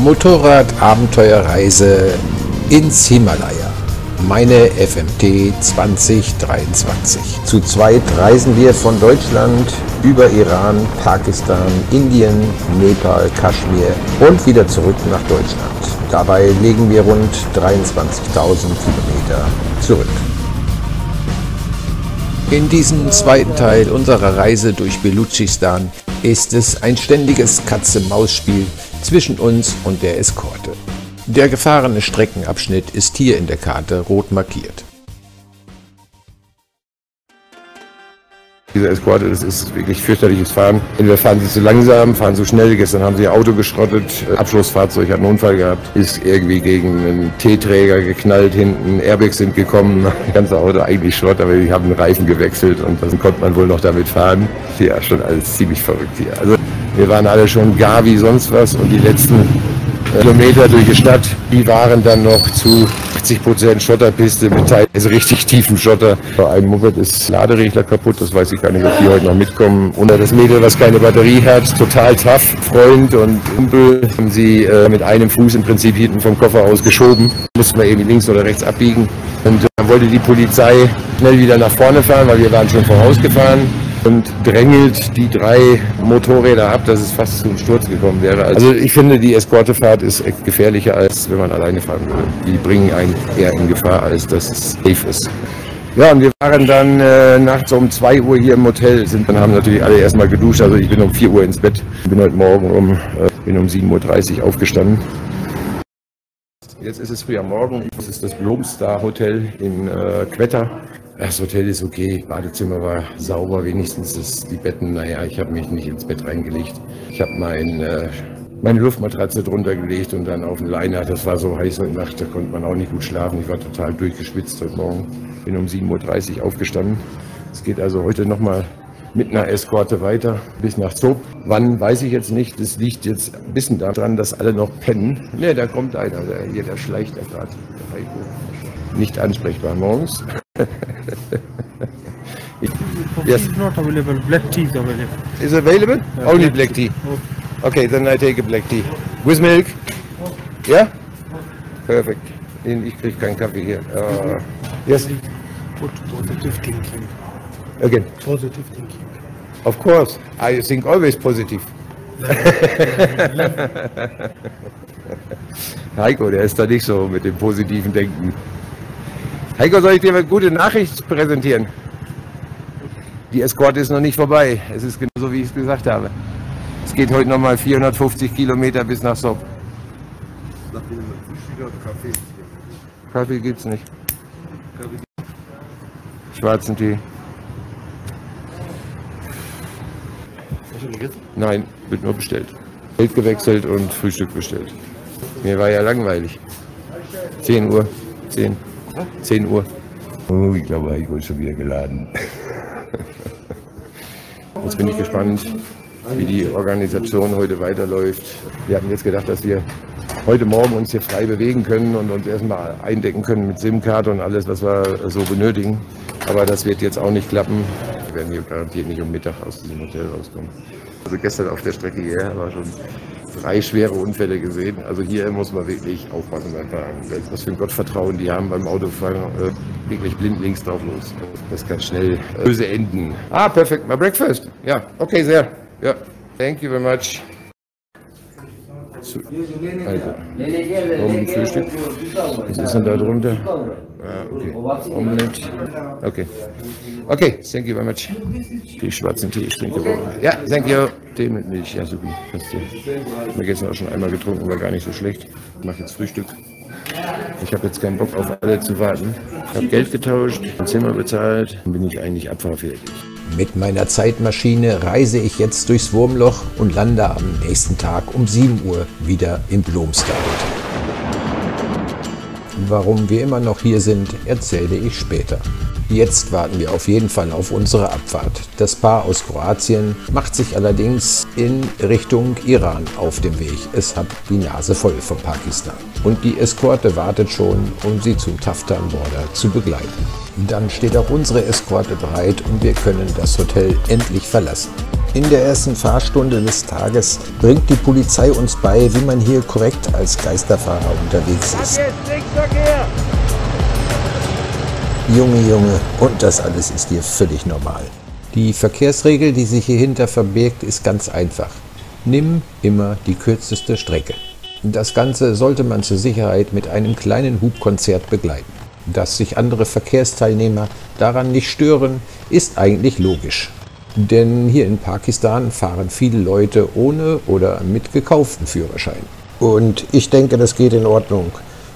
Motorrad-Abenteuerreise ins Himalaya. Meine FMT 2023. Zu zweit reisen wir von Deutschland über Iran, Pakistan, Indien, Nepal, Kaschmir und wieder zurück nach Deutschland. Dabei legen wir rund 23.000 Kilometer zurück. In diesem zweiten Teil unserer Reise durch Belutschistan ist es ein ständiges Katz-und-Maus-Spiel zwischen uns und der Eskorte. Der gefahrene Streckenabschnitt ist hier in der Karte rot markiert. Diese Eskorte, das ist wirklich fürchterliches Fahren. Entweder fahren sie zu langsam, fahren zu schnell. Gestern haben sie ihr Auto geschrottet, Abschlussfahrzeug hat einen Unfall gehabt, ist irgendwie gegen einen T-Träger geknallt hinten, Airbags sind gekommen, das ganze Auto eigentlich Schrott, aber die haben den Reifen gewechselt und dann konnte man wohl noch damit fahren. Ja, schon alles ziemlich verrückt hier. Also wir waren alle schon gar wie sonst was und die letzten Kilometer durch die Stadt, die waren dann noch zu 80% Schotterpiste mit teilweise richtig tiefem Schotter. Bei einem Moped ist Laderegler kaputt, das weiß ich gar nicht, ob die heute noch mitkommen. Und das Mädel, was keine Batterie hat, total tough, Freund und Kumpel, haben sie mit einem Fuß im Prinzip hinten vom Koffer aus geschoben. Mussten wir eben links oder rechts abbiegen. Und dann wollte die Polizei schnell wieder nach vorne fahren, weil wir waren schon vorausgefahren. Und drängelt die drei Motorräder ab, dass es fast zum Sturz gekommen wäre. Also ich finde, die Eskortefahrt ist echt gefährlicher, als wenn man alleine fahren würde. Die bringen einen eher in Gefahr, als dass es safe ist. Ja, und wir waren dann nachts um 2 Uhr hier im Hotel, dann haben natürlich alle erstmal geduscht. Also ich bin um 4 Uhr ins Bett, bin heute Morgen um 7.30 Uhr aufgestanden. Jetzt ist es früh am Morgen, das ist das Blomstar Hotel in Quetta. Das Hotel ist okay, Badezimmer war sauber, wenigstens die Betten, naja, ich habe mich nicht ins Bett reingelegt. Ich habe meine Luftmatratze drunter gelegt und dann auf den Liner, das war so heiß heute Nacht, da konnte man auch nicht gut schlafen. Ich war total durchgeschwitzt heute Morgen, bin um 7.30 Uhr aufgestanden. Es geht also heute nochmal mit einer Eskorte weiter bis nach Zop. Wann, weiß ich jetzt nicht. Das liegt jetzt ein bisschen daran, dass alle noch pennen. Ne, da kommt einer, der schleicht ja gerade. Nicht ansprechbar morgens. Yes. It's not available. Black tea is available. Is available? Yeah, only black tea. Okay, then I take a black tea. With milk? Yeah? Perfect. Ich kriege keinen Kaffee hier. Yes? Put positive thinking. Again? Positive thinking. Of course. I think always positive. Heiko, der ist da nicht so mit dem positiven Denken. Heiko, soll ich dir eine gute Nachricht präsentieren? Die Eskorte ist noch nicht vorbei. Es ist genauso, wie ich es gesagt habe. Es geht heute nochmal 450 Kilometer bis nach Sop. Kaffee? Kaffee gibt's nicht. Schwarzen Tee. Hast du gegessen? Nein, wird nur bestellt. Geld gewechselt und Frühstück bestellt. Mir war ja langweilig. 10 Uhr. 10 Uhr. Oh, ich glaube, Heiko ist schon wieder geladen. Jetzt bin ich gespannt, wie die Organisation heute weiterläuft. Wir hatten jetzt gedacht, dass wir heute Morgen uns hier frei bewegen können und uns erstmal eindecken können mit SIM-Karte und alles, was wir so benötigen. Aber das wird jetzt auch nicht klappen. Wir werden hier garantiert nicht um Mittag aus diesem Hotel rauskommen. Also gestern auf der Strecke hierher war schon 3 schwere Unfälle gesehen. Also hier muss man wirklich aufpassen beim Fahren. Was für ein Gottvertrauen die haben beim Autofahren. Wirklich blind links drauf los. Das kann schnell böse enden. Ah, perfekt. My breakfast. Ja, okay, sehr. Ja, thank you very much. Also, Frühstück. Was ist denn da drunter? Ah, okay. Omelette. Okay. Okay, thank you very much. Die schwarzen Tee, ich trinke auch. Ja, thank you. Tee mit Milch, ja super. Passt hier. Ich habe gestern auch schon einmal getrunken, war gar nicht so schlecht. Ich mache jetzt Frühstück. Ich habe jetzt keinen Bock auf alle zu warten. Ich habe Geld getauscht, ein Zimmer bezahlt, dann bin ich eigentlich abfahrfertig. Mit meiner Zeitmaschine reise ich jetzt durchs Wurmloch und lande am nächsten Tag um 7 Uhr wieder im Blomstar Hotel. Warum wir immer noch hier sind, erzähle ich später. Jetzt warten wir auf jeden Fall auf unsere Abfahrt. Das Paar aus Kroatien macht sich allerdings in Richtung Iran auf dem Weg. Es hat die Nase voll von Pakistan. Und die Eskorte wartet schon, um sie zum Taftan Border zu begleiten. Dann steht auch unsere Eskorte bereit und wir können das Hotel endlich verlassen. In der ersten Fahrstunde des Tages bringt die Polizei uns bei, wie man hier korrekt als Geisterfahrer unterwegs ist. Junge, und das alles ist hier völlig normal. Die Verkehrsregel, die sich hierhinter verbirgt, ist ganz einfach. Nimm immer die kürzeste Strecke. Das Ganze sollte man zur Sicherheit mit einem kleinen Hubkonzert begleiten. Dass sich andere Verkehrsteilnehmer daran nicht stören, ist eigentlich logisch. Denn hier in Pakistan fahren viele Leute ohne oder mit gekauften Führerschein. Und ich denke, das geht in Ordnung.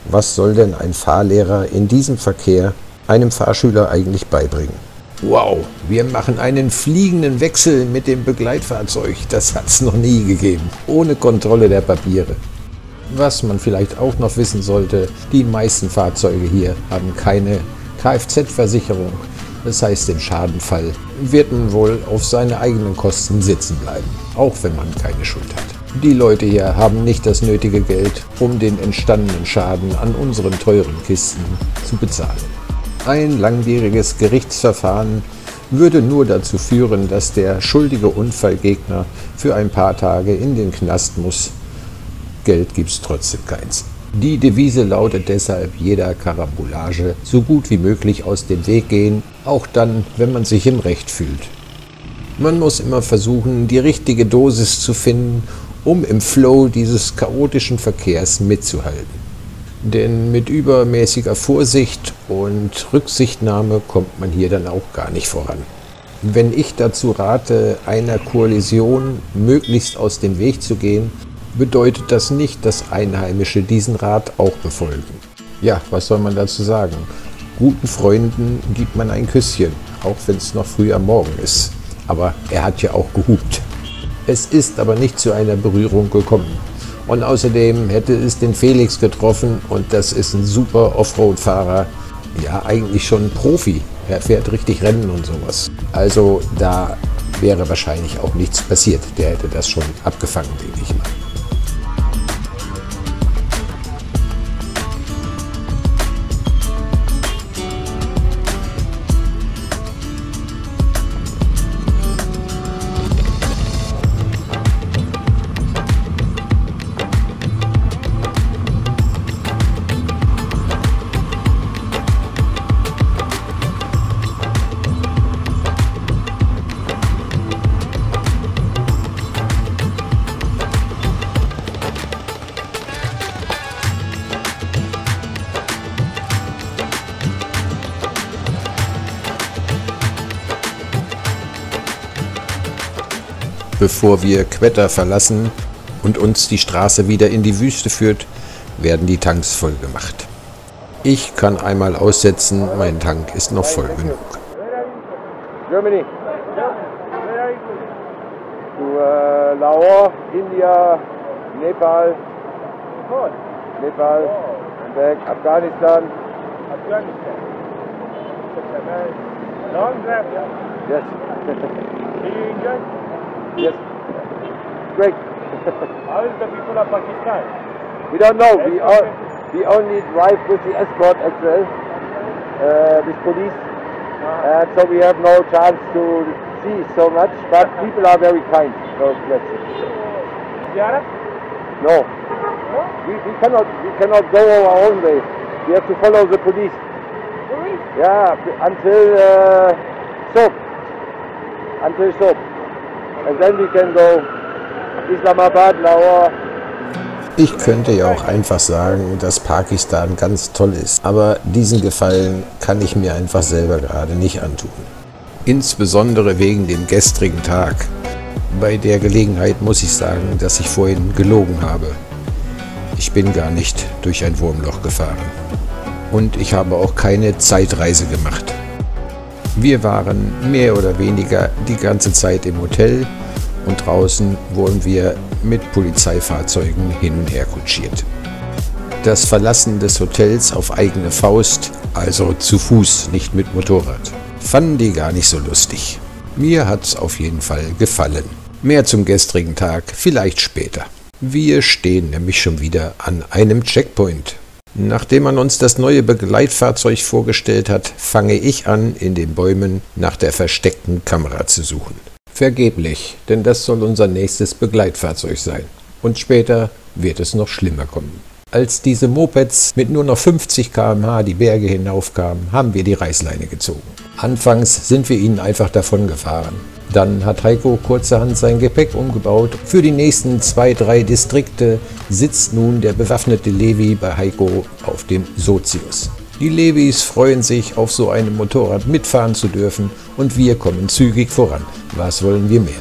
Was soll denn ein Fahrlehrer in diesem Verkehr einem Fahrschüler eigentlich beibringen? Wow, wir machen einen fliegenden Wechsel mit dem Begleitfahrzeug. Das hat es noch nie gegeben. Ohne Kontrolle der Papiere. Was man vielleicht auch noch wissen sollte, die meisten Fahrzeuge hier haben keine Kfz-Versicherung. Das heißt, im Schadenfall wird man wohl auf seine eigenen Kosten sitzen bleiben, auch wenn man keine Schuld hat. Die Leute hier haben nicht das nötige Geld, um den entstandenen Schaden an unseren teuren Kisten zu bezahlen. Ein langwieriges Gerichtsverfahren würde nur dazu führen, dass der schuldige Unfallgegner für ein paar Tage in den Knast muss. Geld gibt's trotzdem keins. Die Devise lautet deshalb, jeder Karambolage so gut wie möglich aus dem Weg gehen, auch dann, wenn man sich im Recht fühlt. Man muss immer versuchen, die richtige Dosis zu finden, um im Flow dieses chaotischen Verkehrs mitzuhalten. Denn mit übermäßiger Vorsicht und Rücksichtnahme kommt man hier dann auch gar nicht voran. Wenn ich dazu rate, einer Kollision möglichst aus dem Weg zu gehen, bedeutet das nicht, dass Einheimische diesen Rat auch befolgen. Ja, was soll man dazu sagen? Guten Freunden gibt man ein Küsschen, auch wenn es noch früh am Morgen ist. Aber er hat ja auch gehupt. Es ist aber nicht zu einer Berührung gekommen. Und außerdem hätte es den Felix getroffen und das ist ein super Offroad-Fahrer. Ja, eigentlich schon ein Profi. Er fährt richtig Rennen und sowas. Also da wäre wahrscheinlich auch nichts passiert. Der hätte das schon abgefangen, denke ich mal. Bevor wir Quetta verlassen und uns die Straße wieder in die Wüste führt, werden die Tanks voll gemacht. Ich kann einmal aussetzen, mein Tank ist noch voll genug. Germany. To Lahore, India, Nepal, back Afghanistan. Long drive, Yes. Do you enjoy? Yes. Great. How is the people of Pakistan? We don't know. We only drive with the escort as well, with police, and so we have no chance to see so much. But people are very kind. No question. Ziyarat? No. We cannot go our own way. We have to follow the police. Police? Yeah, until Soap. Until Soap. And then we can go Islamabad, Lahore. Ich könnte ja auch einfach sagen, dass Pakistan ganz toll ist, aber diesen Gefallen kann ich mir einfach selber gerade nicht antun. Insbesondere wegen dem gestrigen Tag. Bei der Gelegenheit muss ich sagen, dass ich vorhin gelogen habe. Ich bin gar nicht durch ein Wurmloch gefahren. Und ich habe auch keine Zeitreise gemacht. Wir waren mehr oder weniger die ganze Zeit im Hotel und draußen wurden wir mit Polizeifahrzeugen hin und her kutschiert. Das Verlassen des Hotels auf eigene Faust, also zu Fuß, nicht mit Motorrad, fanden die gar nicht so lustig. Mir hat's auf jeden Fall gefallen. Mehr zum gestrigen Tag, vielleicht später. Wir stehen nämlich schon wieder an einem Checkpoint. Nachdem man uns das neue Begleitfahrzeug vorgestellt hat, fange ich an, in den Bäumen nach der versteckten Kamera zu suchen. Vergeblich, denn das soll unser nächstes Begleitfahrzeug sein. Und später wird es noch schlimmer kommen. Als diese Mopeds mit nur noch 50 km/h die Berge hinaufkamen, haben wir die Reißleine gezogen. Anfangs sind wir ihnen einfach davon gefahren. Dann hat Heiko kurzerhand sein Gepäck umgebaut. Für die nächsten 2-3 Distrikte sitzt nun der bewaffnete Levi bei Heiko auf dem Sozius. Die Levis freuen sich, auf so einem Motorrad mitfahren zu dürfen, und wir kommen zügig voran. Was wollen wir mehr?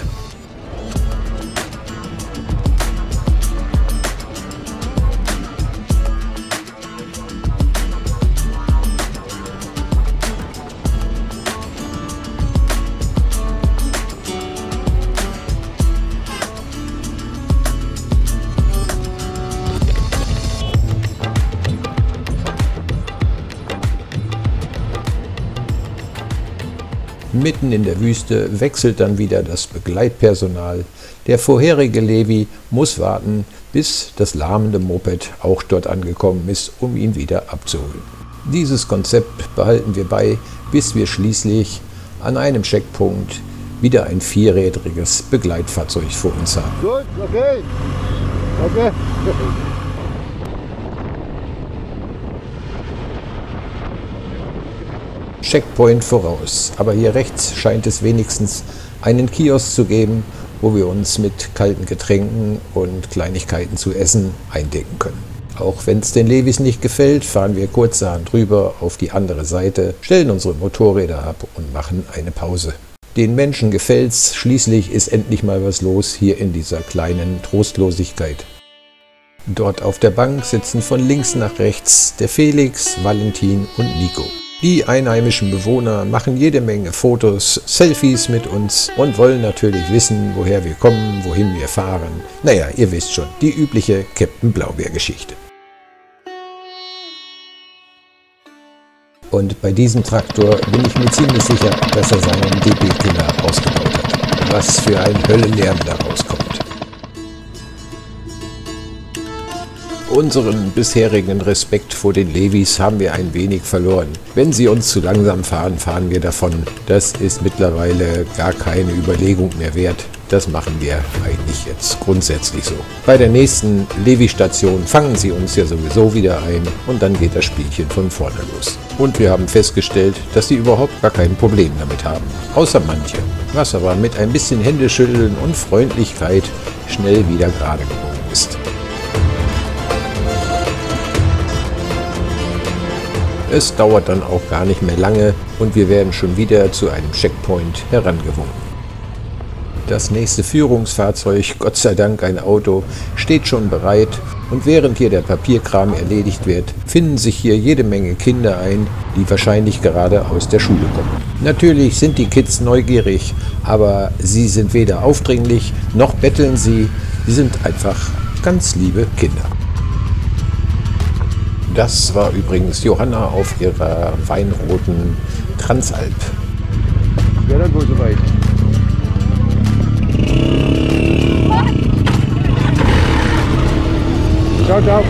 Mitten in der Wüste wechselt dann wieder das Begleitpersonal. Der vorherige Levi muss warten, bis das lahmende Moped auch dort angekommen ist, um ihn wieder abzuholen. Dieses Konzept behalten wir bei, bis wir schließlich an einem Checkpunkt wieder ein vierrädriges Begleitfahrzeug vor uns haben. Gut, okay. Okay. Checkpoint voraus, aber hier rechts scheint es wenigstens einen Kiosk zu geben, wo wir uns mit kalten Getränken und Kleinigkeiten zu essen eindecken können. Auch wenn es den Levis nicht gefällt, fahren wir kurzerhand rüber auf die andere Seite, stellen unsere Motorräder ab und machen eine Pause. Den Menschen gefällt's, schließlich ist endlich mal was los hier in dieser kleinen Trostlosigkeit. Dort auf der Bank sitzen von links nach rechts der Felix, Valentin und Nico. Die einheimischen Bewohner machen jede Menge Fotos, Selfies mit uns und wollen natürlich wissen, woher wir kommen, wohin wir fahren. Naja, ihr wisst schon, die übliche Captain Blaubeer-Geschichte. Und bei diesem Traktor bin ich mir ziemlich sicher, dass er seinen DB-Killer ausgebaut hat. Was für ein Höllenlärm da rauskommt. Unseren bisherigen Respekt vor den Levis haben wir ein wenig verloren. Wenn sie uns zu langsam fahren, fahren wir davon. Das ist mittlerweile gar keine Überlegung mehr wert. Das machen wir eigentlich jetzt grundsätzlich so. Bei der nächsten Levi-Station fangen sie uns ja sowieso wieder ein und dann geht das Spielchen von vorne los. Und wir haben festgestellt, dass sie überhaupt gar kein Problem damit haben. Außer manche. Was aber mit ein bisschen Händeschütteln und Freundlichkeit schnell wieder gerade gebogen ist. Es dauert dann auch gar nicht mehr lange und wir werden schon wieder zu einem Checkpoint herangewunken. Das nächste Führungsfahrzeug, Gott sei Dank ein Auto, steht schon bereit und während hier der Papierkram erledigt wird, finden sich hier jede Menge Kinder ein, die wahrscheinlich gerade aus der Schule kommen. Natürlich sind die Kids neugierig, aber sie sind weder aufdringlich noch betteln sie sind einfach ganz liebe Kinder. Das war übrigens Johanna auf ihrer weinroten Transalp. Ja, dann wohl soweit. Ciao, ciao.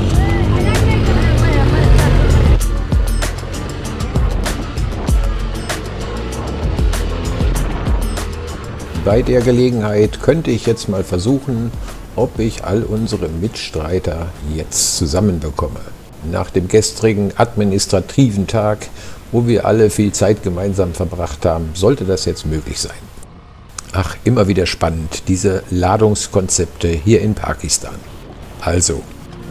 Bei der Gelegenheit könnte ich jetzt mal versuchen, ob ich all unsere Mitstreiter jetzt zusammenbekomme. Nach dem gestrigen administrativen Tag, wo wir alle viel Zeit gemeinsam verbracht haben, sollte das jetzt möglich sein. Ach, immer wieder spannend, diese Ladungskonzepte hier in Pakistan. Also,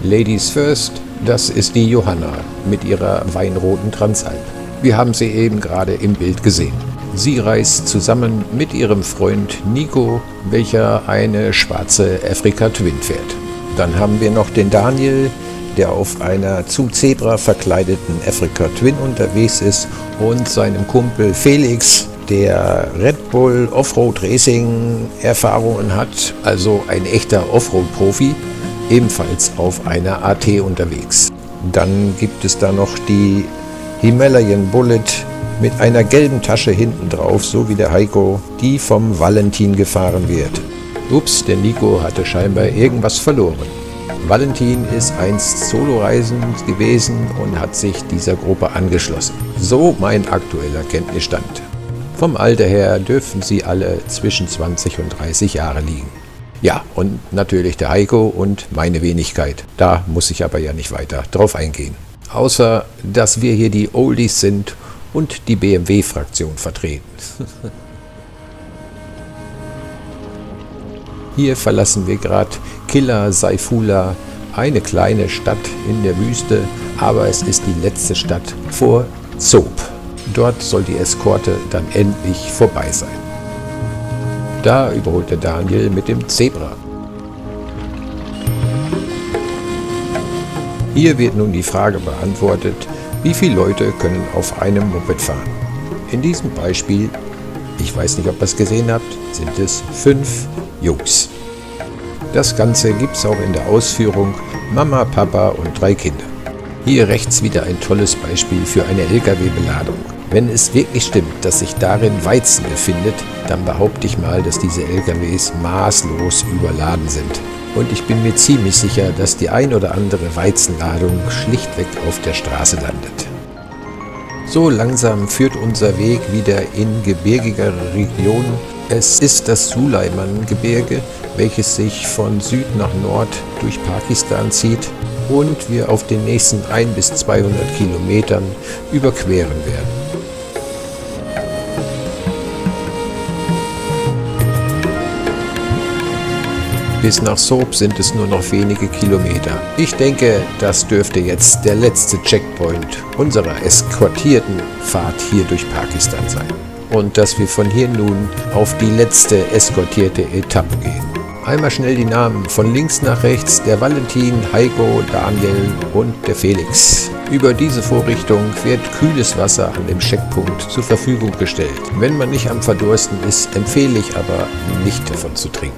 Ladies first, das ist die Johanna mit ihrer weinroten Transalp. Wir haben sie eben gerade im Bild gesehen. Sie reist zusammen mit ihrem Freund Nico, welcher eine schwarze Africa Twin fährt. Dann haben wir noch den Daniel, der auf einer zum Zebra verkleideten Africa Twin unterwegs ist, und seinem Kumpel Felix, der Red Bull Offroad Racing Erfahrungen hat, also ein echter Offroad-Profi, ebenfalls auf einer AT unterwegs. Dann gibt es da noch die Himalayan Bullet mit einer gelben Tasche hinten drauf, so wie der Heiko, die vom Valentin gefahren wird. Ups, der Nico hatte scheinbar irgendwas verloren. Valentin ist einst soloreisend gewesen und hat sich dieser Gruppe angeschlossen. So mein aktueller Kenntnisstand. Vom Alter her dürfen sie alle zwischen 20 und 30 Jahre liegen. Ja, und natürlich der Heiko und meine Wenigkeit. Da muss ich aber ja nicht weiter drauf eingehen. Außer, dass wir hier die Oldies sind und die BMW-Fraktion vertreten. Hier verlassen wir gerade Killa Saifullah, eine kleine Stadt in der Wüste, aber es ist die letzte Stadt vor Zob. Dort soll die Eskorte dann endlich vorbei sein. Da überholt der Daniel mit dem Zebra. Hier wird nun die Frage beantwortet, wie viele Leute können auf einem Moped fahren. In diesem Beispiel, ich weiß nicht, ob ihr es gesehen habt, sind es 5 Jungs. Das Ganze gibt es auch in der Ausführung Mama, Papa und 3 Kinder. Hier rechts wieder ein tolles Beispiel für eine LKW-Beladung. Wenn es wirklich stimmt, dass sich darin Weizen befindet, dann behaupte ich mal, dass diese LKWs maßlos überladen sind. Und ich bin mir ziemlich sicher, dass die ein oder andere Weizenladung schlichtweg auf der Straße landet. So langsam führt unser Weg wieder in gebirgigere Regionen. Es ist das Suleiman-Gebirge, welches sich von Süd nach Nord durch Pakistan zieht und wir auf den nächsten 100 bis 200 Kilometern überqueren werden. Bis nach Zob sind es nur noch wenige Kilometer. Ich denke, das dürfte jetzt der letzte Checkpoint unserer eskortierten Fahrt hier durch Pakistan sein. Und dass wir von hier nun auf die letzte eskortierte Etappe gehen. Einmal schnell die Namen von links nach rechts: der Valentin, Heiko, Daniel und der Felix. Über diese Vorrichtung wird kühles Wasser an dem Checkpunkt zur Verfügung gestellt. Wenn man nicht am Verdursten ist, empfehle ich aber nicht davon zu trinken.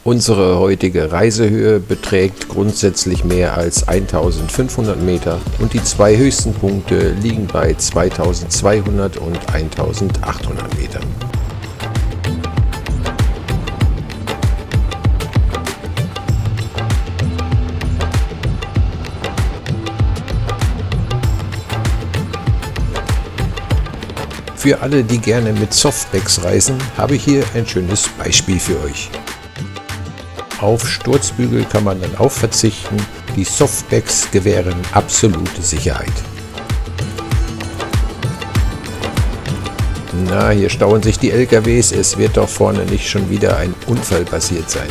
Unsere heutige Reisehöhe beträgt grundsätzlich mehr als 1500 Meter und die 2 höchsten Punkte liegen bei 2200 und 1800 Metern. Für alle, die gerne mit Softbacks reisen, habe ich hier ein schönes Beispiel für euch. Auf Sturzbügel kann man dann auch verzichten. Die Softbacks gewähren absolute Sicherheit. Na, hier stauen sich die LKWs. Es wird doch vorne nicht schon wieder ein Unfall passiert sein.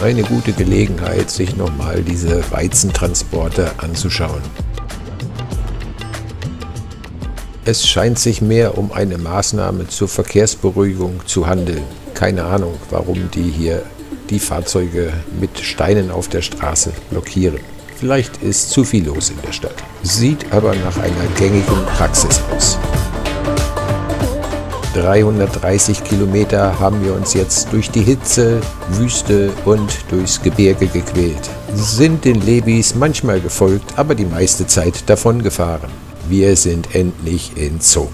Eine gute Gelegenheit, sich nochmal diese Weizentransporte anzuschauen. Es scheint sich mehr um eine Maßnahme zur Verkehrsberuhigung zu handeln. Keine Ahnung, warum die hier die Fahrzeuge mit Steinen auf der Straße blockieren. Vielleicht ist zu viel los in der Stadt. Sieht aber nach einer gängigen Praxis aus. 330 Kilometer haben wir uns jetzt durch die Hitze, Wüste und durchs Gebirge gequält. Sind den Lebis manchmal gefolgt, aber die meiste Zeit davon gefahren. Wir sind endlich in Zob.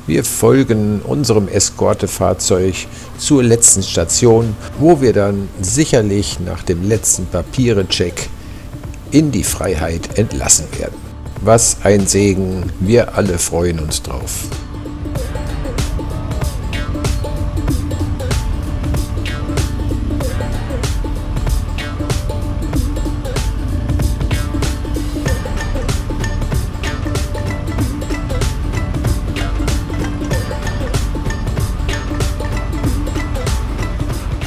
Wir folgen unserem Eskortefahrzeug zur letzten Station, wo wir dann sicherlich nach dem letzten Papiere-Check in die Freiheit entlassen werden. Was ein Segen, wir alle freuen uns drauf.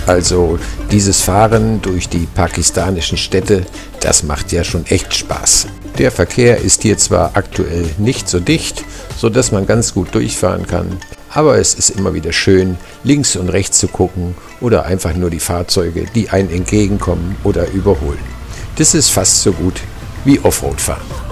Also dieses Fahren durch die pakistanischen Städte, das macht ja schon echt Spaß. Der Verkehr ist hier zwar aktuell nicht so dicht, sodass man ganz gut durchfahren kann, aber es ist immer wieder schön, links und rechts zu gucken oder einfach nur die Fahrzeuge, die einem entgegenkommen oder überholen. Das ist fast so gut wie Offroad-Fahren.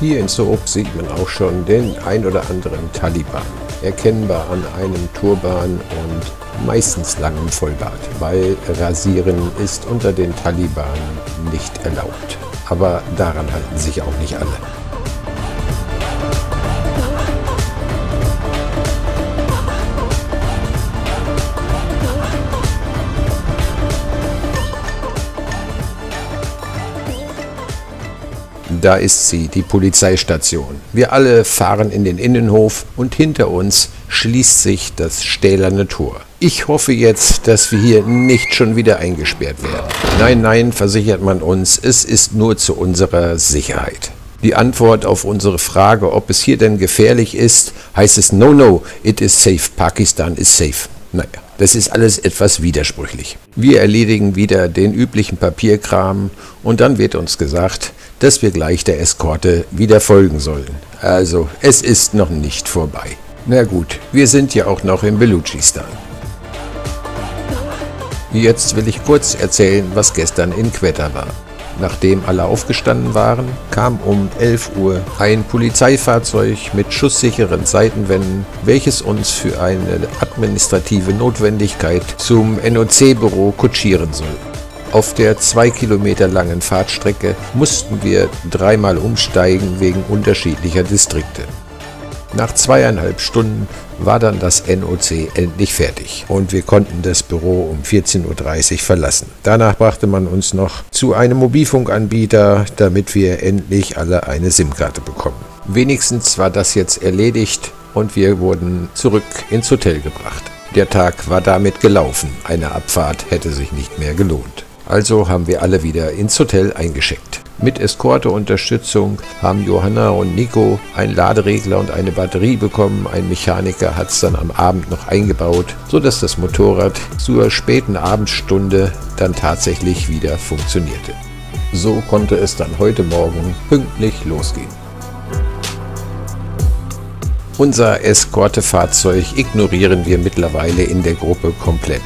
Hier in Zob sieht man auch schon den ein oder anderen Taliban, erkennbar an einem Turban und meistens langem Vollbart, weil Rasieren ist unter den Taliban nicht erlaubt. aber daran halten sich auch nicht alle. Da ist sie, die Polizeistation. Wir alle fahren in den Innenhof und hinter uns schließt sich das stählerne Tor. Ich hoffe jetzt, dass wir hier nicht schon wieder eingesperrt werden. Nein, nein, versichert man uns, es ist nur zu unserer Sicherheit. Die Antwort auf unsere Frage, ob es hier denn gefährlich ist, heißt es no, no, it is safe, Pakistan is safe. Naja, das ist alles etwas widersprüchlich. Wir erledigen wieder den üblichen Papierkram und dann wird uns gesagt, dass wir gleich der Eskorte wieder folgen sollen. Also, es ist noch nicht vorbei. Na gut, wir sind ja auch noch in Belutschistan. Jetzt will ich kurz erzählen, was gestern in Quetta war. Nachdem alle aufgestanden waren, kam um 11 Uhr ein Polizeifahrzeug mit schusssicheren Seitenwänden, welches uns für eine administrative Notwendigkeit zum NOC-Büro kutschieren soll. Auf der 2 Kilometer langen Fahrtstrecke mussten wir dreimal umsteigen wegen unterschiedlicher Distrikte. Nach 2,5 Stunden war dann das NOC endlich fertig und wir konnten das Büro um 14:30 Uhr verlassen. Danach brachte man uns noch zu einem Mobilfunkanbieter, damit wir endlich alle eine SIM-Karte bekommen. Wenigstens war das jetzt erledigt und wir wurden zurück ins Hotel gebracht. Der Tag war damit gelaufen, eine Abfahrt hätte sich nicht mehr gelohnt. Also haben wir alle wieder ins Hotel eingeschickt. Mit Eskorte-Unterstützung haben Johanna und Nico einen Laderegler und eine Batterie bekommen. Ein Mechaniker hat es dann am Abend noch eingebaut, sodass das Motorrad zur späten Abendstunde dann tatsächlich wieder funktionierte. So konnte es dann heute Morgen pünktlich losgehen. Unser Eskortefahrzeug ignorieren wir mittlerweile in der Gruppe komplett.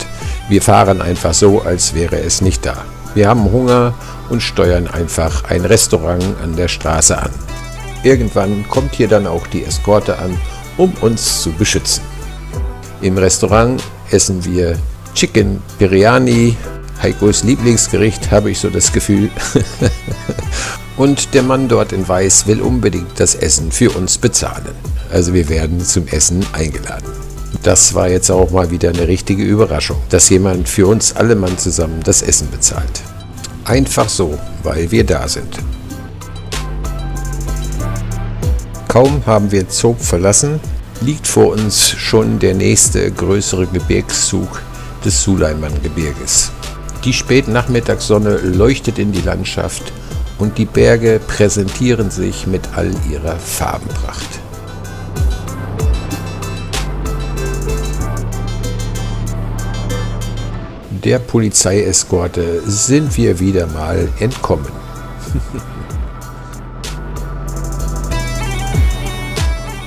Wir fahren einfach so, als wäre es nicht da. Wir haben Hunger und steuern einfach ein Restaurant an der Straße an. Irgendwann kommt hier dann auch die Eskorte an, um uns zu beschützen. Im Restaurant essen wir Chicken Biryani, Heikos Lieblingsgericht, habe ich so das Gefühl. Und der Mann dort in Weiß will unbedingt das Essen für uns bezahlen. Also wir werden zum Essen eingeladen. Das war jetzt auch mal wieder eine richtige Überraschung, dass jemand für uns alle Mann zusammen das Essen bezahlt. Einfach so, weil wir da sind. Kaum haben wir Zog verlassen, liegt vor uns schon der nächste größere Gebirgszug des Suleiman-Gebirges. Die Spätnachmittagssonne leuchtet in die Landschaft und die Berge präsentieren sich mit all ihrer Farbenpracht. Der Polizeieskorte sind wir wieder mal entkommen.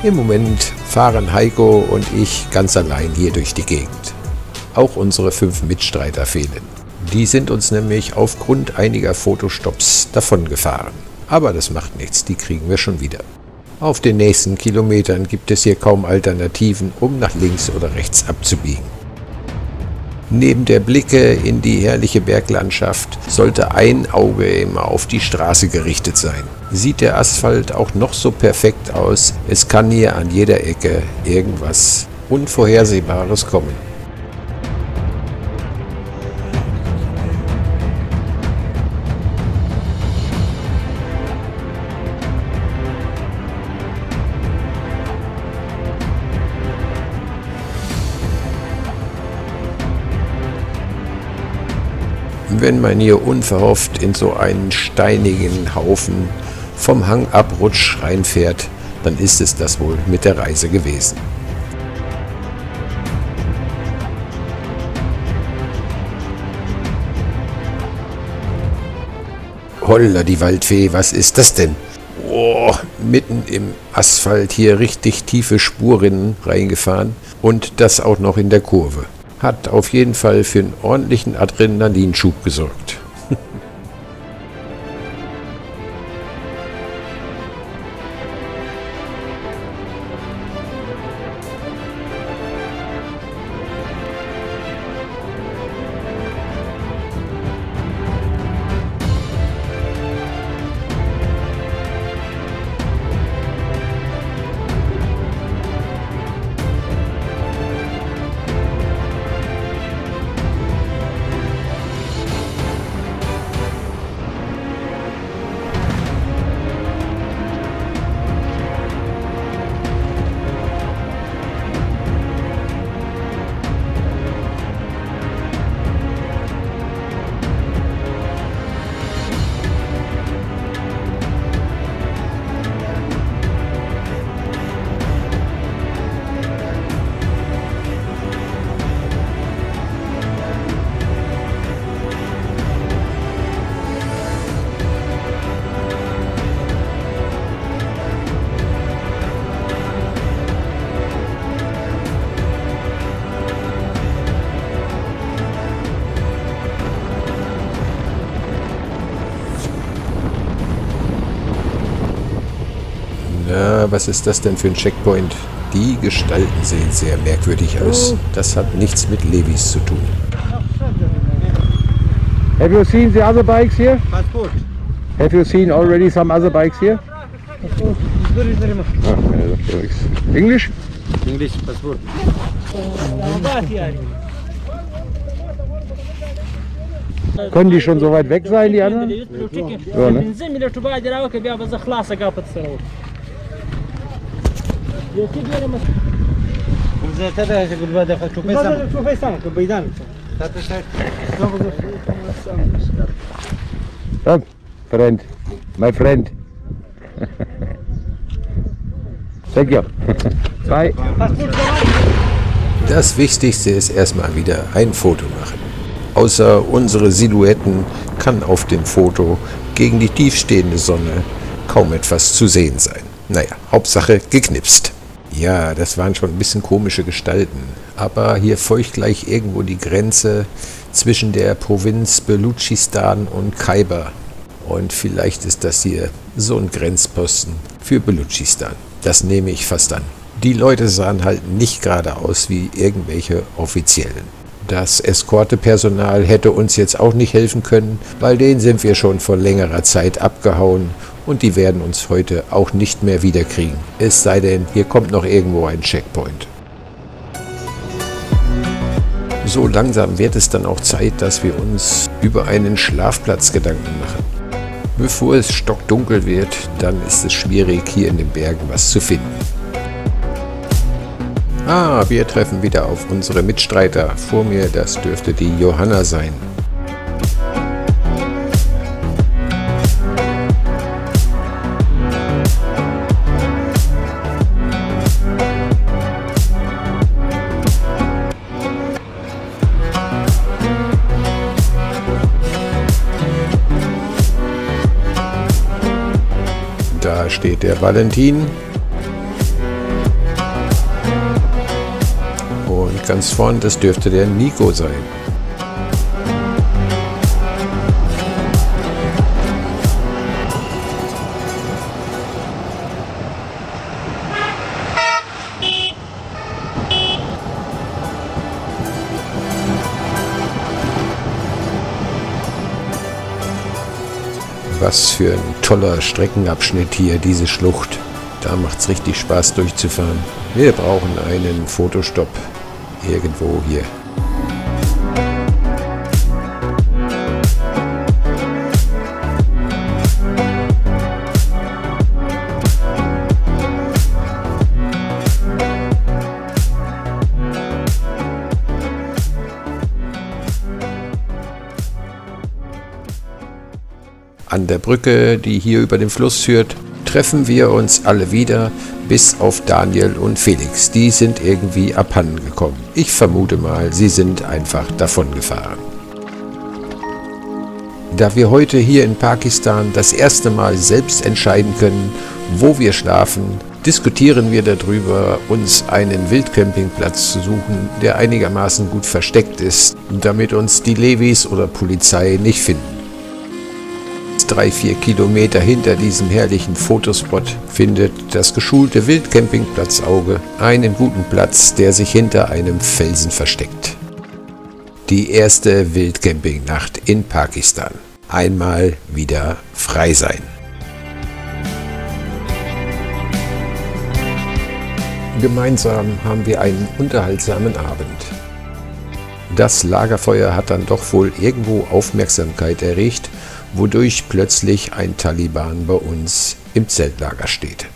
Im Moment fahren Heiko und ich ganz allein hier durch die Gegend. Auch unsere 5 Mitstreiter fehlen. Die sind uns nämlich aufgrund einiger Fotostops davongefahren. Aber das macht nichts, die kriegen wir schon wieder. Auf den nächsten Kilometern gibt es hier kaum Alternativen, um nach links oder rechts abzubiegen. Neben der Blicke in die herrliche Berglandschaft sollte ein Auge immer auf die Straße gerichtet sein. Sieht der Asphalt auch noch so perfekt aus, es kann hier an jeder Ecke irgendwas Unvorhersehbares kommen. Wenn man hier unverhofft in so einen steinigen Haufen vom Hang abrutscht reinfährt, dann ist es das wohl mit der Reise gewesen. Holla die Waldfee, was ist das denn? Oh, mitten im Asphalt hier richtig tiefe Spurrinnen reingefahren und das auch noch in der Kurve. Hat auf jeden Fall für einen ordentlichen Adrenalinschub gesorgt. Ja, was ist das denn für ein Checkpoint? Die Gestalten sehen sehr merkwürdig aus. Das hat nichts mit Levis zu tun. Have you seen the other bikes here? Passport. Have you seen already some other bikes here? English? English passport. Können die schon so weit weg sein, die anderen? Ja, ne? Friend, my friend. Thank you. Bye. Das Wichtigste ist erstmal wieder ein Foto machen. Außer unsere Silhouetten kann auf dem Foto gegen die tiefstehende Sonne kaum etwas zu sehen sein. Naja, Hauptsache geknipst. Ja, das waren schon ein bisschen komische Gestalten. Aber hier folgt gleich irgendwo die Grenze zwischen der Provinz Belutschistan und Khyber. Und vielleicht ist das hier so ein Grenzposten für Belutschistan. Das nehme ich fast an. Die Leute sahen halt nicht gerade aus wie irgendwelche Offiziellen. Das Eskortepersonal hätte uns jetzt auch nicht helfen können, weil denen sind wir schon vor längerer Zeit abgehauen und die werden uns heute auch nicht mehr wiederkriegen. Es sei denn, hier kommt noch irgendwo ein Checkpoint. So langsam wird es dann auch Zeit, dass wir uns über einen Schlafplatz Gedanken machen. Bevor es stockdunkel wird, dann ist es schwierig, hier in den Bergen was zu finden. Ah, wir treffen wieder auf unsere Mitstreiter. Vor mir, das dürfte die Johanna sein. Da steht der Valentin. Und ganz vorn, das dürfte der Nico sein. Was für ein toller Streckenabschnitt hier, diese Schlucht. Da macht's richtig Spaß durchzufahren. Wir brauchen einen Fotostopp irgendwo hier. An der Brücke, die hier über den Fluss führt, treffen wir uns alle wieder, bis auf Daniel und Felix. Die sind irgendwie abhanden gekommen. Ich vermute mal, sie sind einfach davongefahren. Da wir heute hier in Pakistan das erste Mal selbst entscheiden können, wo wir schlafen, diskutieren wir darüber, uns einen Wildcampingplatz zu suchen, der einigermaßen gut versteckt ist, damit uns die Levis oder Polizei nicht finden. 3-4 Kilometer hinter diesem herrlichen Fotospot findet das geschulte Wildcampingplatzauge einen guten Platz, der sich hinter einem Felsen versteckt. Die erste Wildcampingnacht in Pakistan. Einmal wieder frei sein. Gemeinsam haben wir einen unterhaltsamen Abend. Das Lagerfeuer hat dann doch wohl irgendwo Aufmerksamkeit erregt, wodurch plötzlich ein Taliban bei uns im Zeltlager steht.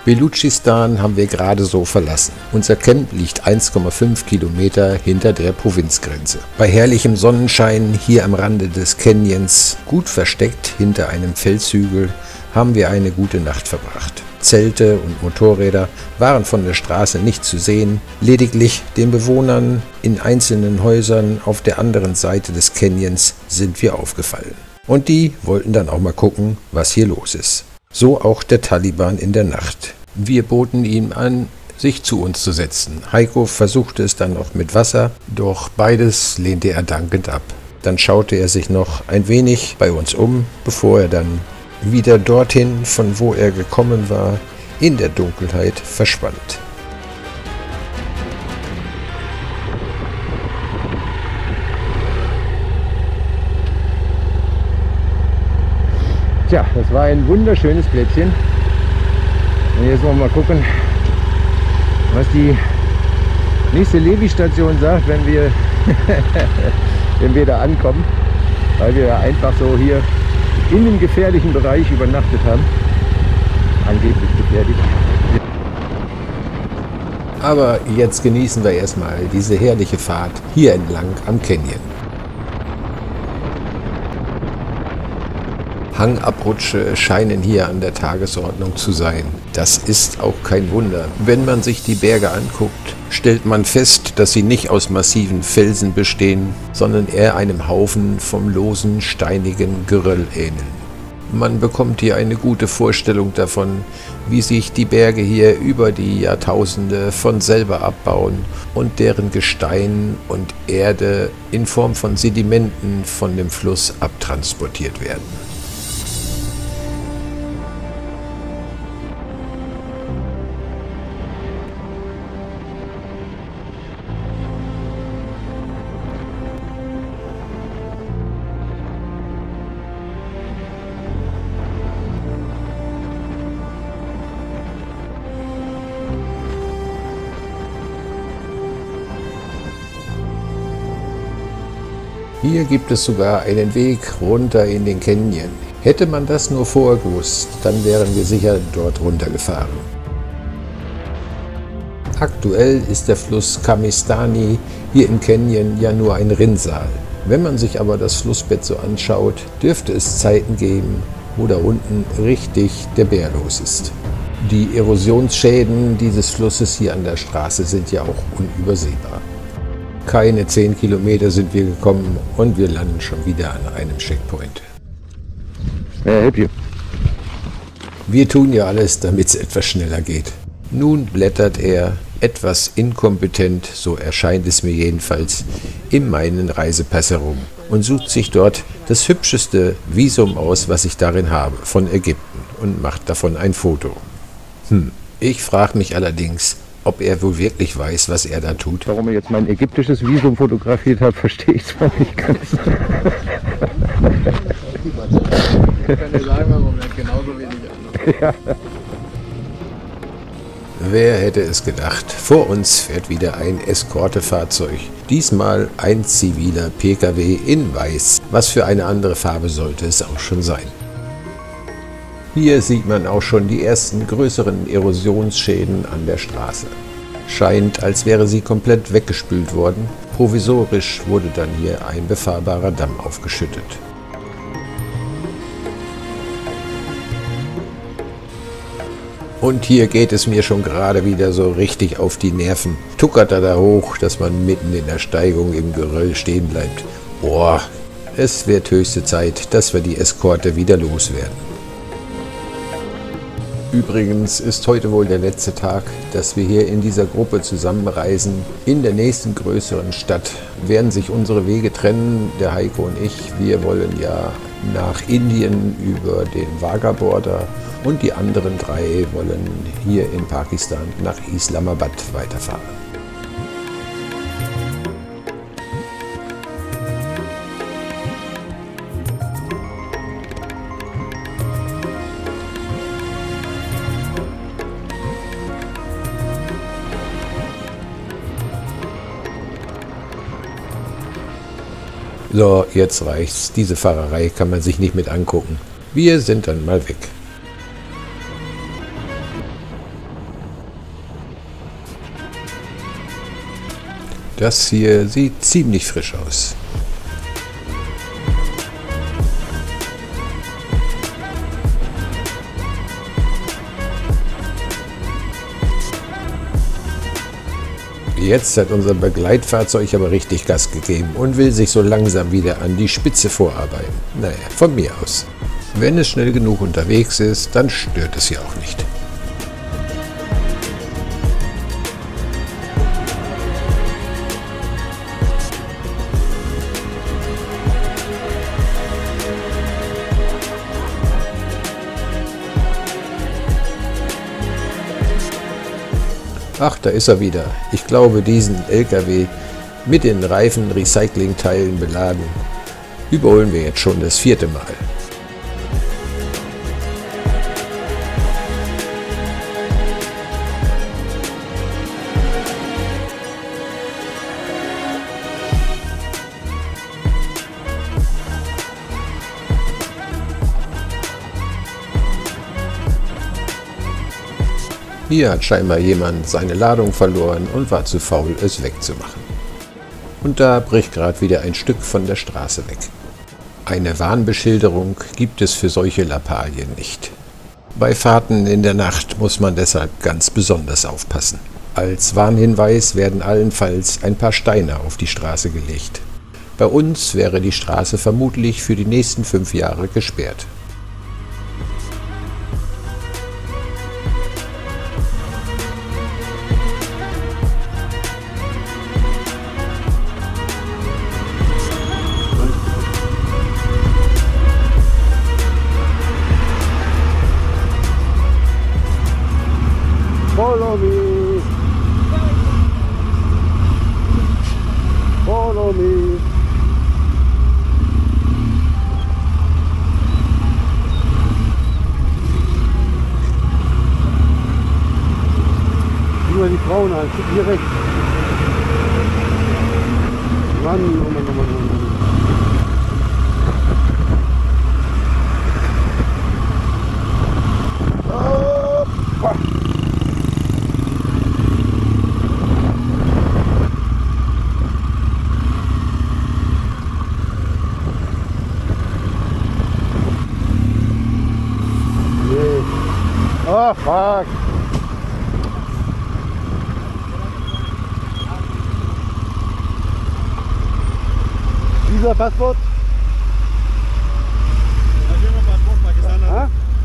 Belutschistan haben wir gerade so verlassen. Unser Camp liegt 1,5 Kilometer hinter der Provinzgrenze. Bei herrlichem Sonnenschein hier am Rande des Canyons, gut versteckt hinter einem Felshügel, haben wir eine gute Nacht verbracht. Zelte und Motorräder waren von der Straße nicht zu sehen, lediglich den Bewohnern in einzelnen Häusern auf der anderen Seite des Canyons sind wir aufgefallen. Und die wollten dann auch mal gucken, was hier los ist. So auch der Taliban in der Nacht. Wir boten ihm an, sich zu uns zu setzen. Heiko versuchte es dann noch mit Wasser, doch beides lehnte er dankend ab. Dann schaute er sich noch ein wenig bei uns um, bevor er dann wieder dorthin, von wo er gekommen war, in der Dunkelheit verschwand. Tja, das war ein wunderschönes Plätzchen. Und jetzt wollen wir mal gucken, was die nächste Levi-Station sagt, wenn wir, wenn wir da ankommen. Weil wir ja einfach so hier in dem gefährlichen Bereich übernachtet haben. Angeblich gefährlich. Aber jetzt genießen wir erstmal diese herrliche Fahrt hier entlang am Canyon. Hangabrutsche scheinen hier an der Tagesordnung zu sein. Das ist auch kein Wunder. Wenn man sich die Berge anguckt, stellt man fest, dass sie nicht aus massiven Felsen bestehen, sondern eher einem Haufen vom losen, steinigen Geröll ähneln. Man bekommt hier eine gute Vorstellung davon, wie sich die Berge hier über die Jahrtausende von selber abbauen und deren Gestein und Erde in Form von Sedimenten von dem Fluss abtransportiert werden. Hier gibt es sogar einen Weg runter in den Canyon. Hätte man das nur vorher gewusst, dann wären wir sicher dort runtergefahren. Aktuell ist der Fluss Kamistani hier im Canyon ja nur ein Rinnsal. Wenn man sich aber das Flussbett so anschaut, dürfte es Zeiten geben, wo da unten richtig der Bär los ist. Die Erosionsschäden dieses Flusses hier an der Straße sind ja auch unübersehbar. Keine 10 Kilometer sind wir gekommen und wir landen schon wieder an einem Checkpoint. Help you. Wir tun ja alles, damit es etwas schneller geht. Nun blättert er, etwas inkompetent, so erscheint es mir jedenfalls, in meinen Reisepass herum und sucht sich dort das hübscheste Visum aus, was ich darin habe, von Ägypten, und macht davon ein Foto. Ich frage mich allerdings, ob er wohl wirklich weiß, was er da tut. Warum er jetzt mein ägyptisches Visum fotografiert hat, verstehe ich zwar nicht ganz. Ich kann dir sagen, warum er genauso wenig an. Ja. Wer hätte es gedacht? Vor uns fährt wieder ein Eskortefahrzeug. Diesmal ein ziviler PKW in Weiß. Was für eine andere Farbe sollte es auch schon sein. Hier sieht man auch schon die ersten größeren Erosionsschäden an der Straße. Scheint, als wäre sie komplett weggespült worden. Provisorisch wurde dann hier ein befahrbarer Damm aufgeschüttet. Und hier geht es mir schon gerade wieder so richtig auf die Nerven. Tuckert er da hoch, dass man mitten in der Steigung im Geröll stehen bleibt. Boah, es wird höchste Zeit, dass wir die Eskorte wieder loswerden. Übrigens ist heute wohl der letzte Tag, dass wir hier in dieser Gruppe zusammenreisen. In der nächsten größeren Stadt werden sich unsere Wege trennen, der Heiko und ich. Wir wollen ja nach Indien über den Wagha-Border und die anderen drei wollen hier in Pakistan nach Islamabad weiterfahren. So, jetzt reicht's. Diese Fahrerei kann man sich nicht mit angucken. Wir sind dann mal weg. Das hier sieht ziemlich frisch aus. Jetzt hat unser Begleitfahrzeug aber richtig Gas gegeben und will sich so langsam wieder an die Spitze vorarbeiten. Naja, von mir aus. Wenn es schnell genug unterwegs ist, dann stört es ja auch nicht. Ach, da ist er wieder. Ich glaube, diesen LKW mit den Reifen-Recycling-Teilen beladen überholen wir jetzt schon das 4. Mal. Hier hat scheinbar jemand seine Ladung verloren und war zu faul, es wegzumachen. Und da bricht gerade wieder ein Stück von der Straße weg. Eine Warnbeschilderung gibt es für solche Lappalien nicht. Bei Fahrten in der Nacht muss man deshalb ganz besonders aufpassen. Als Warnhinweis werden allenfalls ein paar Steine auf die Straße gelegt. Bei uns wäre die Straße vermutlich für die nächsten 5 Jahre gesperrt. Follow me. Follow me. Nur die Frauen an, hier rechts. Mann, oh Mann, oh Mann, oh Mann. Oh, fuck. Dieser Passport?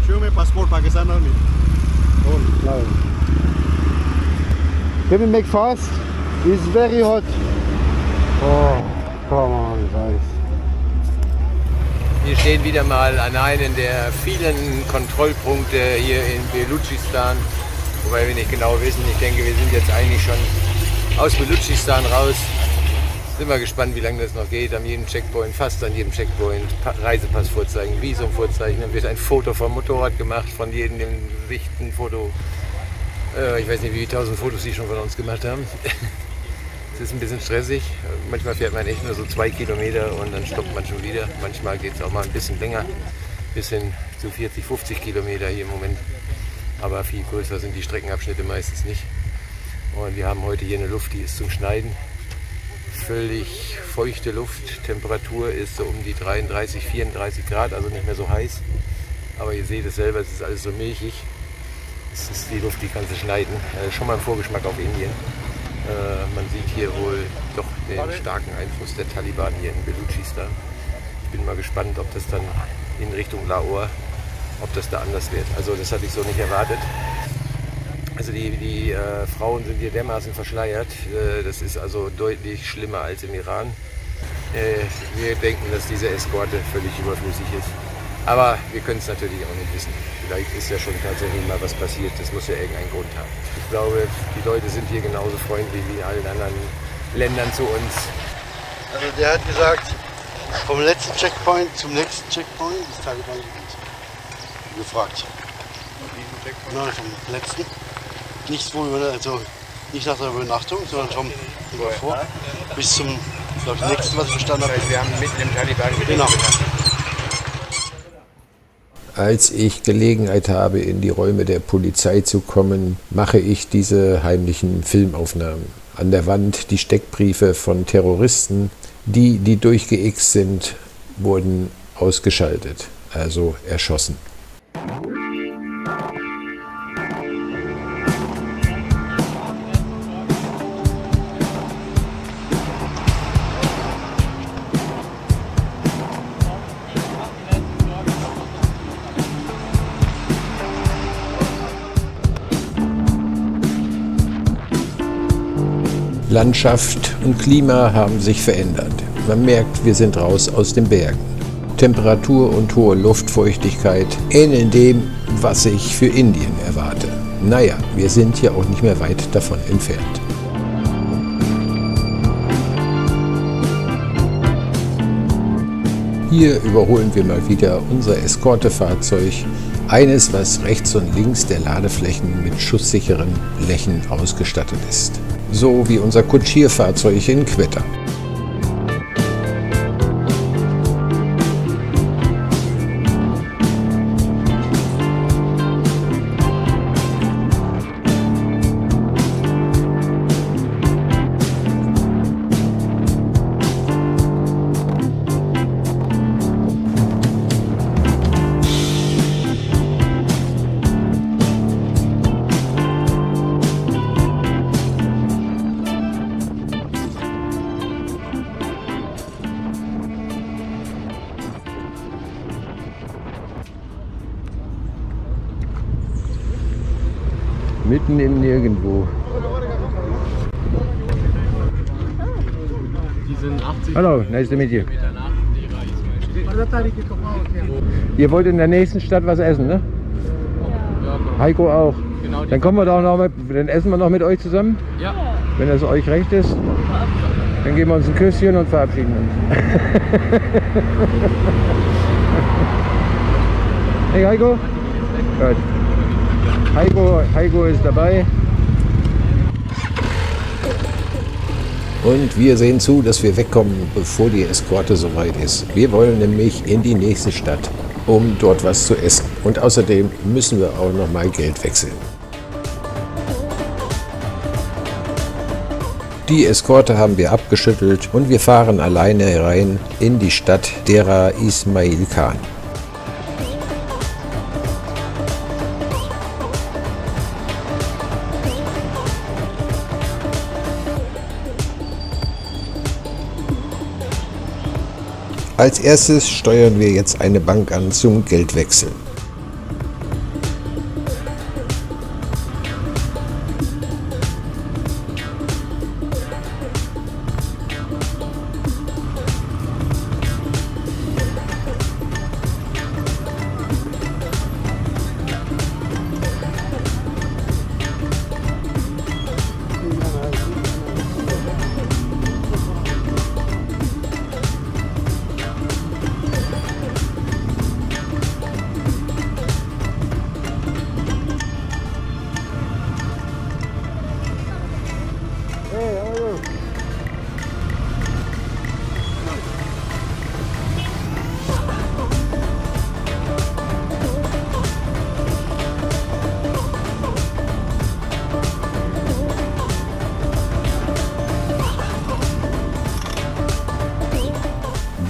Show me passport Pakistan only. Oh, no. Can we make fast? It's very hot. Oh, come on, guys. Wir stehen wieder mal an einem der vielen Kontrollpunkte hier in Belutschistan, wobei wir nicht genau wissen. Ich denke, wir sind jetzt eigentlich schon aus Belutschistan raus. Sind wir gespannt, wie lange das noch geht. An jedem Checkpoint, fast an jedem Checkpoint, Reisepass vorzeigen, Visum vorzeigen. Dann wird ein Foto vom Motorrad gemacht, von jedem dem Gesicht ein Foto. Ich weiß nicht, wie viele 1000 Fotos die schon von uns gemacht haben. Es ist ein bisschen stressig. Manchmal fährt man echt nur so 2 Kilometer und dann stoppt man schon wieder. Manchmal geht es auch mal ein bisschen länger, bis hin zu 40, 50 Kilometer hier im Moment. Aber viel größer sind die Streckenabschnitte meistens nicht. Und wir haben heute hier eine Luft, die ist zum Schneiden. Völlig feuchte Luft. Temperatur ist so um die 33, 34 Grad, also nicht mehr so heiß. Aber ihr seht es selber, es ist alles so milchig. Es ist die Luft, die kann sie schneiden. Schon mal ein Vorgeschmack auf Indien. Man sieht hier wohl doch den starken Einfluss der Taliban hier in Belutschistan. Ich bin mal gespannt, ob das dann in Richtung Lahore, ob das da anders wird. Also das hatte ich so nicht erwartet. Also die Frauen sind hier dermaßen verschleiert. Das ist also deutlich schlimmer als im Iran. Wir denken, dass diese Eskorte völlig überflüssig ist. Aber wir können es natürlich auch nicht wissen. Vielleicht ist ja schon tatsächlich mal was passiert. Das muss ja irgendeinen Grund haben. Ich glaube, die Leute sind hier genauso freundlich wie in allen anderen Ländern zu uns. Also der hat gesagt, vom letzten Checkpoint zum nächsten Checkpoint ist Taliban gefragt. Nein, vom letzten. Nicht, wo wir, also nicht nach der Übernachtung, sondern schon davor. Bis zum nächsten, was ich verstanden habe. Wir haben mitten im Taliban Genau. Als ich Gelegenheit habe, in die Räume der Polizei zu kommen, mache ich diese heimlichen Filmaufnahmen. An der Wand die Steckbriefe von Terroristen, die durchgeixt sind, wurden ausgeschaltet, also erschossen. Landschaft und Klima haben sich verändert. Man merkt, wir sind raus aus den Bergen. Temperatur und hohe Luftfeuchtigkeit ähneln dem, was ich für Indien erwarte. Naja, wir sind hier auch nicht mehr weit davon entfernt. Hier überholen wir mal wieder unser Eskortefahrzeug. Eines, was rechts und links der Ladeflächen mit schusssicheren Blechen ausgestattet ist. So wie unser Kutschierfahrzeug in Quetta. Mitten im Nirgendwo. Die sind 80 Hallo, nice to meet you. Kilometer nach Dera Ismail. Ihr wollt in der nächsten Stadt was essen, ne? Ja, Heiko auch. genau. Dann kommen wir doch noch mit, dann essen wir noch mit euch zusammen, Ja, wenn das euch recht ist. Dann geben wir uns ein Küsschen und verabschieden uns. Hey Heiko. Gut. Heiko ist dabei. Und wir sehen zu, dass wir wegkommen, bevor die Eskorte soweit ist. Wir wollen nämlich in die nächste Stadt, um dort was zu essen. Und außerdem müssen wir auch noch mal Geld wechseln. Die Eskorte haben wir abgeschüttelt und wir fahren alleine rein in die Stadt Dera Ismail Khan. Als erstes steuern wir jetzt eine Bank an zum Geldwechseln.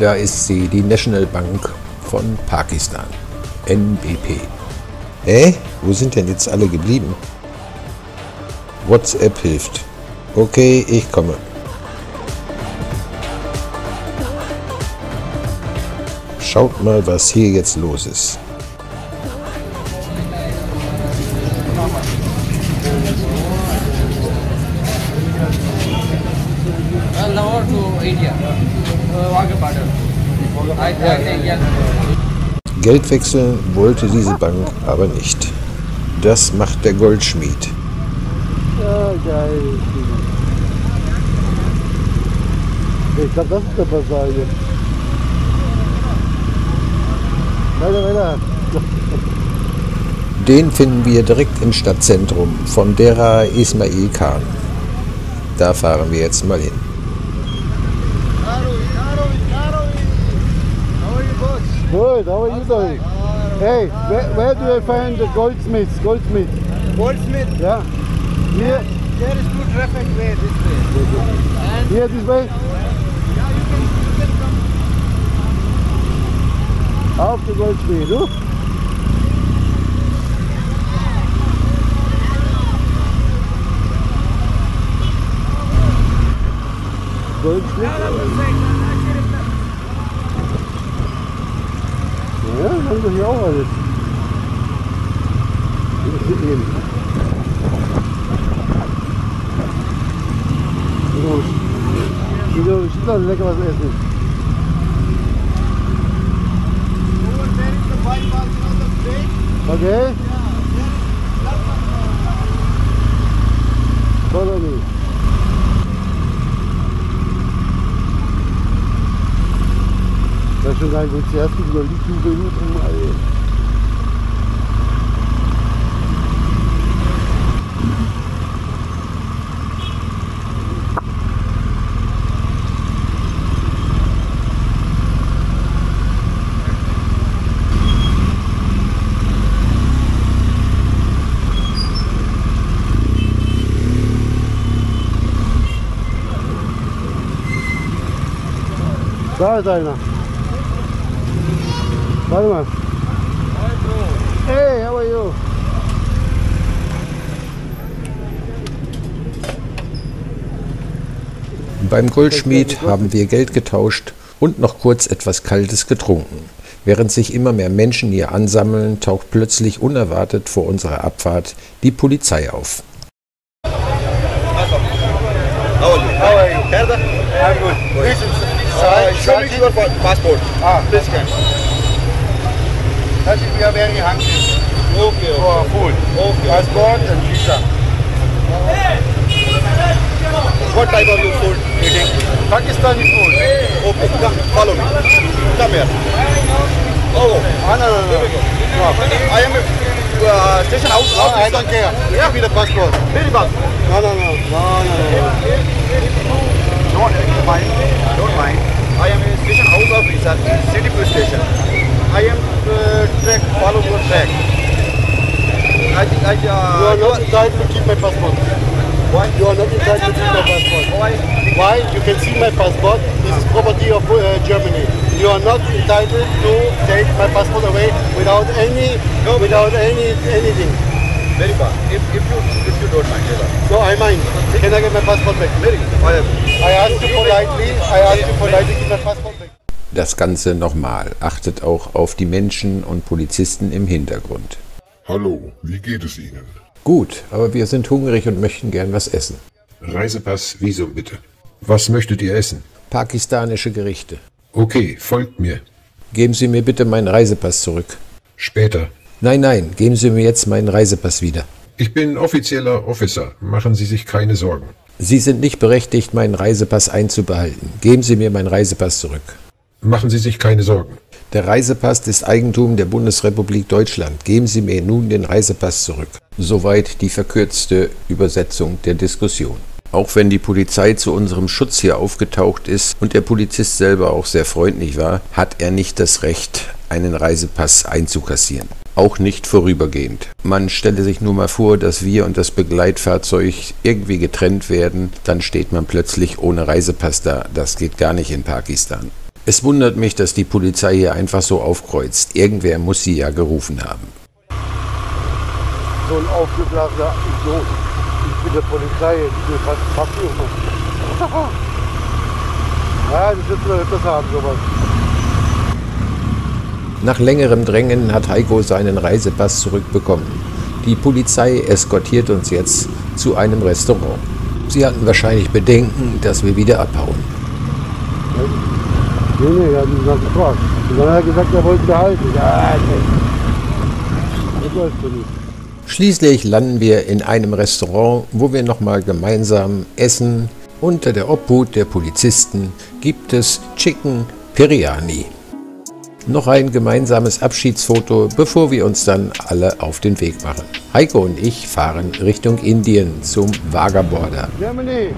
Da ist sie, die National Bank von Pakistan, NBP. Wo sind denn jetzt alle geblieben? WhatsApp hilft. Okay, ich komme. Schaut mal, was hier jetzt los ist. Lahore to India, Wagah border. Geld wechseln wollte diese Bank aber nicht. Das macht der Goldschmied. Ja, geil. Ich glaube, das ist der Basar hier. Weiter. Den finden wir direkt im Stadtzentrum von Dera Ismail Khan. Da fahren wir jetzt mal hin. Good, how are you doing? Hey, where do I find the goldsmiths? Goldsmith? Yeah. Here? There is two traffic way this way. And Here this way? yeah, you can come. Auf the Goldsmith, du? Goldsmith? Ja, haben wir hier auch alles. Das sieht eben. So, ich will lecker was essen. Okay. schon gar nicht, wo zuerst über die Minuten mal. Da ist einer. Warte mal. Hey, how are you? Beim Goldschmied haben wir Geld getauscht und noch kurz etwas Kaltes getrunken. Während sich immer mehr Menschen hier ansammeln, taucht plötzlich unerwartet vor unserer Abfahrt die Polizei auf. How are you? I'm good. Show me your passport. Please scan. That is, we are very hungry. Okay. For food. Okay. Passport and visa. What type of food eating? Pakistani food. Okay. Come, follow me. Come here. Oh. No. I am station house. I don't care. Give me the passport. Very fast. No. Don't mind. I am a station house officer, city police station. I am follow your track. You are not entitled to keep my passport. Why? You are not entitled to keep my passport. Why? Why? You can see my passport. This is property of Germany. You are not entitled to take my passport away without anything. Very fast. If you don't mind, no, I mind. Can I get my passport back? I asked you politely, keep my passport back. Das Ganze nochmal. Achtet auch auf die Menschen und Polizisten im Hintergrund. Hallo, wie geht es Ihnen? Gut, aber wir sind hungrig und möchten gern was essen. Reisepass, Visum bitte. Was möchtet ihr essen? Pakistanische Gerichte. Okay, folgt mir. Geben Sie mir bitte meinen Reisepass zurück. Später. Nein, geben Sie mir jetzt meinen Reisepass wieder. Ich bin offizieller Officer. Machen Sie sich keine Sorgen. Sie sind nicht berechtigt, meinen Reisepass einzubehalten. Geben Sie mir meinen Reisepass zurück. Machen Sie sich keine Sorgen. Der Reisepass ist Eigentum der Bundesrepublik Deutschland. Geben Sie mir nun den Reisepass zurück. Soweit die verkürzte Übersetzung der Diskussion. Auch wenn die Polizei zu unserem Schutz hier aufgetaucht ist und der Polizist selber auch sehr freundlich war, hat er nicht das Recht, einen Reisepass einzukassieren. Auch nicht vorübergehend. Man stelle sich nur mal vor, dass wir und das Begleitfahrzeug irgendwie getrennt werden, dann steht man plötzlich ohne Reisepass da. Das geht gar nicht in Pakistan. Es wundert mich, dass die Polizei hier einfach so aufkreuzt. Irgendwer muss sie ja gerufen haben. So ein aufgeblasener Idiot. Ich bin der Polizei, ich will fast Papier. Ja, das wird man öfters haben, sowas. Nach längerem Drängen hat Heiko seinen Reisepass zurückbekommen. Die Polizei eskortiert uns jetzt zu einem Restaurant. Sie hatten wahrscheinlich Bedenken, dass wir wieder abhauen. Nee, er hat mich noch gefragt. Und dann hat er gesagt, er wollte behalten. Ja, nee. Das weißt du nicht. Schließlich landen wir in einem Restaurant, wo wir nochmal gemeinsam essen. Unter der Obhut der Polizisten gibt es Chicken Biryani. Noch ein gemeinsames Abschiedsfoto, bevor wir uns dann alle auf den Weg machen. Heiko und ich fahren Richtung Indien zum Wagah Border. Germany!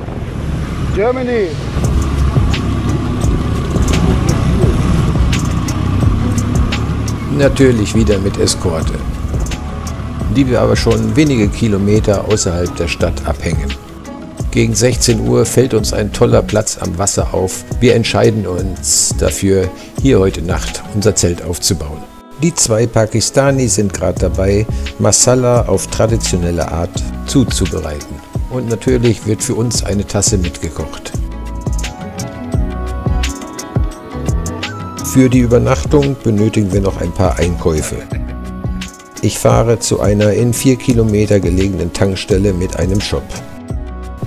Natürlich wieder mit Eskorte, die wir aber schon wenige Kilometer außerhalb der Stadt abhängen. Gegen 16 Uhr fällt uns ein toller Platz am Wasser auf. Wir entscheiden uns dafür, hier heute Nacht unser Zelt aufzubauen. Die zwei Pakistanis sind gerade dabei, Masala auf traditionelle Art zuzubereiten. Und natürlich wird für uns eine Tasse mitgekocht. Für die Übernachtung benötigen wir noch ein paar Einkäufe. Ich fahre zu einer in 4 Kilometer gelegenen Tankstelle mit einem Shop.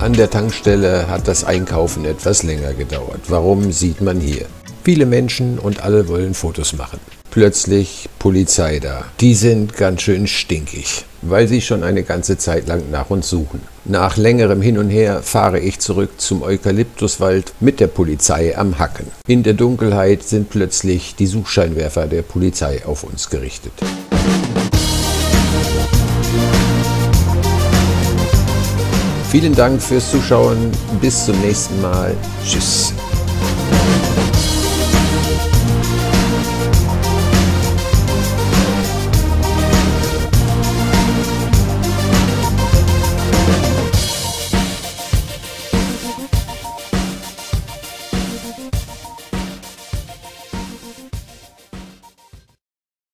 An der Tankstelle hat das Einkaufen etwas länger gedauert. Warum, sieht man hier. Viele Menschen und alle wollen Fotos machen. Plötzlich Polizei da. Die sind ganz schön stinkig, weil sie schon eine ganze Zeit lang nach uns suchen. Nach längerem Hin und Her fahre ich zurück zum Eukalyptuswald mit der Polizei am Hacken. In der Dunkelheit sind plötzlich die Suchscheinwerfer der Polizei auf uns gerichtet. Vielen Dank fürs Zuschauen. Bis zum nächsten Mal. Tschüss.